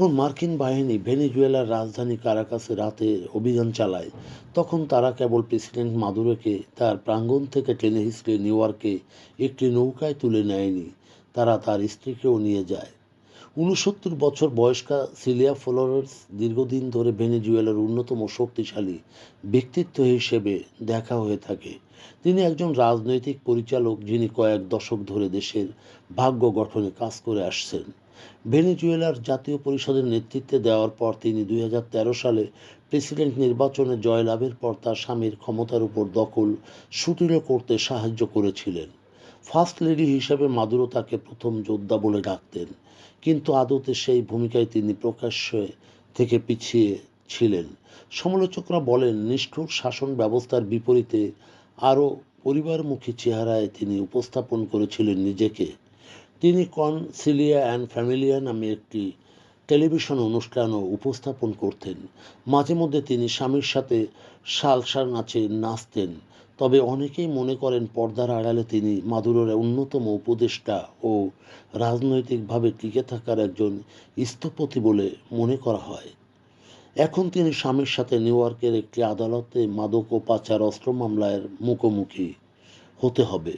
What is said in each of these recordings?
যখন মার্কিন বাহিনী ভেনেজুয়েলার রাজধানী কারাকাসে রাতে অভিযান চালায়, তখন তারা কেবল প্রেসিডেন্ট মাদুরোকে তার প্রাঙ্গণ থেকে টেনে হিঁচড়ে নিউ ইয়র্কে একটি নৌকায় তুলে নেয়নি, তারা তার স্ত্রীকেও নিয়ে যায়। ৬৯ বছর বয়স্কা সিলিয়া ফ্লোরেন্স দীর্ঘদিন ধরে ভেনেজুয়েলার অন্যতম শক্তিশালী ব্যক্তিত্ব হিসেবে দেখা হয়ে থাকে। তিনি একজন রাজনৈতিক পরিচালক যিনি কয়েক দশক ধরে দেশের ভাগ্য গঠনে কাজ করে আসছেন। ভেনেজুয়েলার জাতীয় পরিষদের নেতৃত্বে দেওয়ার পর তিনি ২০১৩ সালে প্রেসিডেন্ট নির্বাচনে জয়লাভের পর তার স্বামীর ক্ষমতার উপর দখল সুদৃঢ় করতে সাহায্য করেছিলেন। ফার্স্ট লেডি হিসেবে মাদুরো তাকে প্রথম যোদ্ধা বলে ডাকতেন, কিন্তু আদতে সেই ভূমিকায় তিনি প্রকাশ্যে থেকে পিছিয়ে ছিলেন। সমালোচকরা বলেন, নিষ্ঠুর শাসন ব্যবস্থার বিপরীতে আরও পরিবারমুখী চেহারায় তিনি উপস্থাপন করেছিলেন নিজেকে। তিনি কনসিলিয়া অ্যান্ড ফ্যামিলিয়া নামে একটি টেলিভিশন অনুষ্ঠানও উপস্থাপন করতেন। মাঝে মধ্যে তিনি স্বামীর সাথে সালসা নাচে নাচতেন। তবে অনেকেই মনে করেন পর্দার আড়ালে তিনি মাদুরোর অন্যতম উপদেষ্টা ও রাজনৈতিকভাবে টিকে থাকার একজন স্থপতি বলে মনে করা হয়। এখন তিনি স্বামীর সাথে নিউ ইয়র্কের একটি আদালতে মাদক ও পাচার অস্ত্র মামলার মুখোমুখি হতে হবে।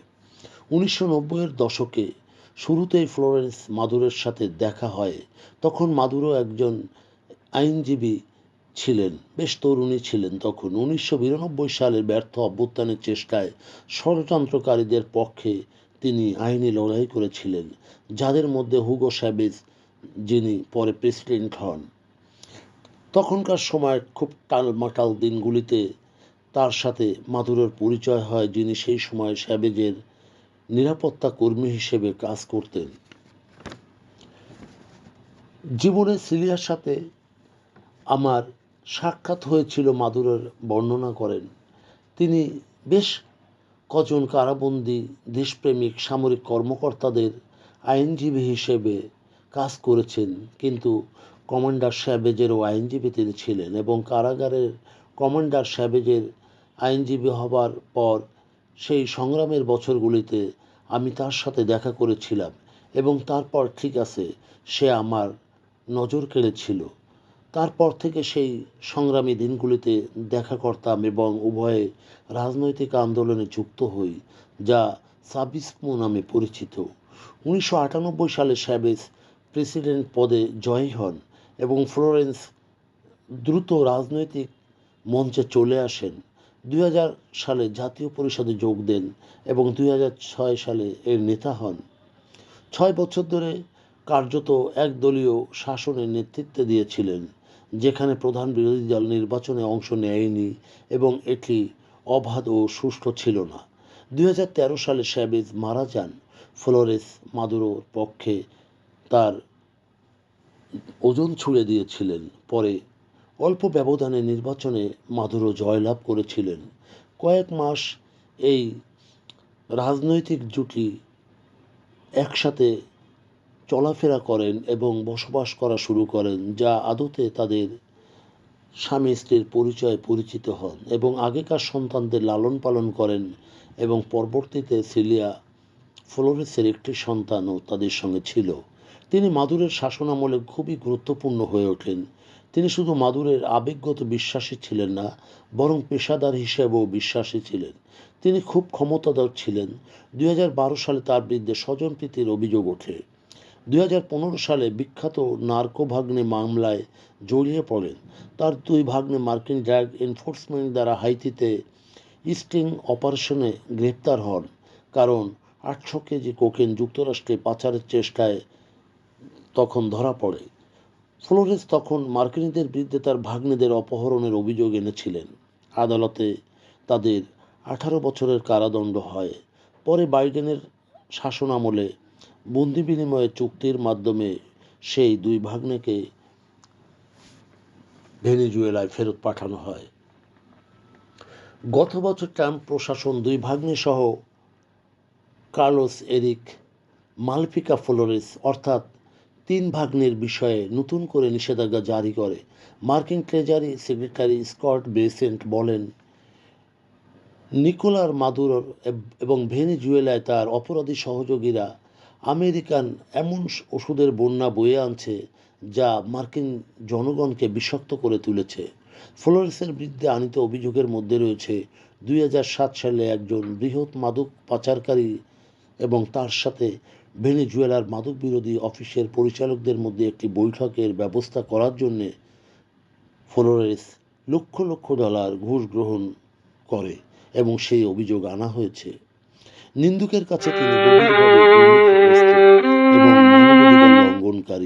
১৯৯০-এর দশকে শুরুতেই ফ্লোরেন্স মাদুরোর সাথে দেখা হয়। তখন মাদুরো একজন আইনজীবী ছিলেন, বেশ তরুণী ছিলেন তখন। ১৯৯২ সালের ব্যর্থ অভ্যুত্থানের চেষ্টায় ষড়যন্ত্রকারীদের পক্ষে তিনি আইনি লড়াই করেছিলেন, যাদের মধ্যে হুগো চ্যাভেজ, যিনি পরে প্রেসিডেন্ট হন। তখনকার সময়ের খুব টালমাটাল দিনগুলিতে তার সাথে মাদুরোর পরিচয় হয়, যিনি সেই সময় চ্যাভেজের নিরাপত্তা কর্মী হিসেবে কাজ করতেন। জীবনে সিলিয়ার সাথে আমার সাক্ষাৎ হয়েছিল মাদুরোর বর্ণনা করেন। তিনি বেশ কজন কারাবন্দী দেশপ্রেমিক সামরিক কর্মকর্তাদের আইনজীবী হিসেবে কাজ করেছেন, কিন্তু কমান্ডার স্যাভেজেরও আইনজীবী তিনি ছিলেন এবং কারাগারের কমান্ডার স্যাভেজের আইনজীবী হবার পর সেই সংগ্রামের বছরগুলিতে আমি তার সাথে দেখা করেছিলাম এবং তারপর ঠিক আছে, সে আমার নজর কেড়েছিল। তারপর থেকে সেই সংগ্রামী দিনগুলিতে দেখা করতাম এবং উভয়ে রাজনৈতিক আন্দোলনে যুক্ত হই, যা সাবিস্মো নামে পরিচিত। ১৯৯৮ সালে চ্যাভেজ প্রেসিডেন্ট পদে জয়ী হন এবং ফ্লোরেন্স দ্রুত রাজনৈতিক মঞ্চে চলে আসেন। ২০০০ সালে জাতীয় পরিষদে যোগ দেন এবং ২০০৬ সালে এর নেতা হন। ৬ বছর ধরে কার্যত একদলীয় শাসনের নেতৃত্ব দিয়েছিলেন, যেখানে প্রধান বিরোধী দল নির্বাচনে অংশ নেয়নি এবং এটি অবাধ ও সুষ্ঠু ছিল না। ২০১৩ সালে চ্যাভেজ মারা যান। ফ্লোরেন্স মাদুরোর পক্ষে তার ওজন ছুঁড়ে দিয়েছিলেন। পরে অল্প ব্যবধানে নির্বাচনে মাদুরো জয়লাভ করেছিলেন। কয়েক মাস এই রাজনৈতিক জুটি একসাথে চলাফেরা করেন এবং বসবাস করা শুরু করেন, যা আদতে তাদের স্বামী স্ত্রীর পরিচয়ে পরিচিত হন এবং আগেকার সন্তানদের লালন পালন করেন এবং পরবর্তীতে সিলিয়া ফ্লোরেন্সের একটি সন্তানও তাদের সঙ্গে ছিল। তিনি মাদুরোর শাসনামলে খুবই গুরুত্বপূর্ণ হয়ে ওঠেন। তিনি শুধু মাদুরোর আবেগগত বিশ্বাসী ছিলেন না, বরং পেশাদার হিসেবেও বিশ্বাসী ছিলেন। তিনি খুব ক্ষমতাধর ছিলেন। ২০১২ সালে তার বিরুদ্ধে স্বজনপ্রীতির অভিযোগ ওঠে। ২০১৫ সালে বিখ্যাত নার্কো ভাগ্নে মামলায় জড়িয়ে পড়েন। তার দুই ভাগ্নে মার্কিন ড্রাগ এনফোর্সমেন্ট দ্বারা হাইতিতে স্টিং অপারেশনে গ্রেপ্তার হন, কারণ ৮০০ কেজি কোকেন যুক্তরাষ্ট্রে পাচারের চেষ্টায় তখন ধরা পড়ে। ফ্লোরেন্স তখন মার্কিনীদের বিরুদ্ধে তার ভাগ্নেদের অপহরণের অভিযোগ এনেছিলেন। আদালতে তাদের ১৮ বছরের কারাদণ্ড হয়। পরে বাইডেনের শাসনামলে বন্দি বিনিময় চুক্তির মাধ্যমে সেই দুই ভাগ্নেকে ভেনেজুয়েলায় ফেরত পাঠানো হয়। গত বছর ট্রাম্প প্রশাসন দুই ভাগ্নে সহ কার্লোস এরিক মালফিকা ফ্লোরেন্স অর্থাৎ তিন ভাগ্নের বিষয়ে নতুন করে নিষেধাজ্ঞা জারি করে। মার্কিন ট্রেজারি সেক্রেটারি স্কট বেসেন্ট বলেন, নিকোলাস মাদুরো এবং ভেনেজুয়েলায় তার অপরাধী সহযোগীরা আমেরিকান এমন ওষুধের বন্যা বয়ে আনছে যা মার্কিন জনগণকে বিষাক্ত করে তুলেছে। ফ্লোরেসের বিরুদ্ধে আনীত অভিযোগের মধ্যে রয়েছে 2007 সালে একজন বৃহৎ মাদক পাচারকারী এবং তার সাথে ভেনেজুয়েলার মাদক বিরোধী অফিসের পরিচালকদের মধ্যে একটি বৈঠকের ব্যবস্থা করার জন্য ফ্লোরেস লক্ষ লক্ষ ডলার ঘুষ গ্রহণ করে এবং সেই অভিযোগ আনা হয়েছে। নিন্দুকের কাছে তিনি গভীরভাবে দুর্নীতিগ্রস্ত এবং মানবাধিকার লঙ্ঘনকারী।